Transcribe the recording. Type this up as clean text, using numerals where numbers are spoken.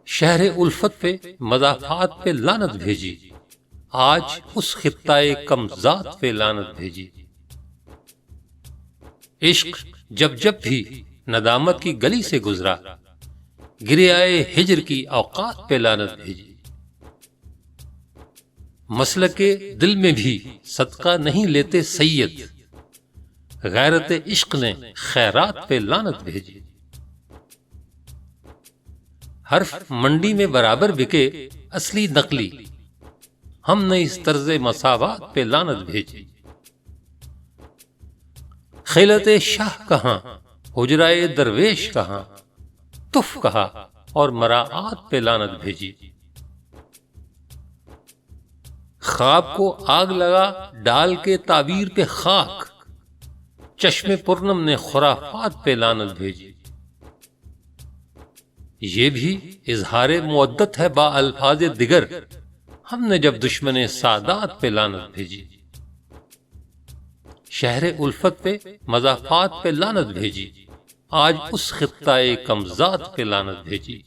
شہر الفت پہ مضافات پہ لعنت بھیجی، آج اس خطہ کم ذات پہ لعنت بھیجی۔ عشق جب جب بھی ندامت کی گلی سے گزرا، گرے آئے ہجر کی اوقات پہ لعنت بھیجی۔ مسلک دل میں بھی صدقہ نہیں لیتے سید، غیرت عشق نے خیرات پہ لعنت بھیجی۔ حرف منڈی میں برابر بکے اصلی نقلی، ہم نے اس طرز مساوات پہ لعنت بھیجی۔ خلعت شاہ کہاں، حجرائے درویش کہاں، تف کہا اور مراعات پہ لعنت بھیجی۔ خواب کو آگ لگا ڈال کے تعبیر پہ خاک، چشم پرنم نے خرافات پہ لعنت بھیجی۔ یہ بھی اظہار مودت ہے با الفاظ دیگر، ہم نے جب دشمن سادات پہ لعنت بھیجی۔ شہر الفت پہ مضافات پہ لعنت بھیجی، آج اس خطہ کم ذات پہ لعنت بھیجی۔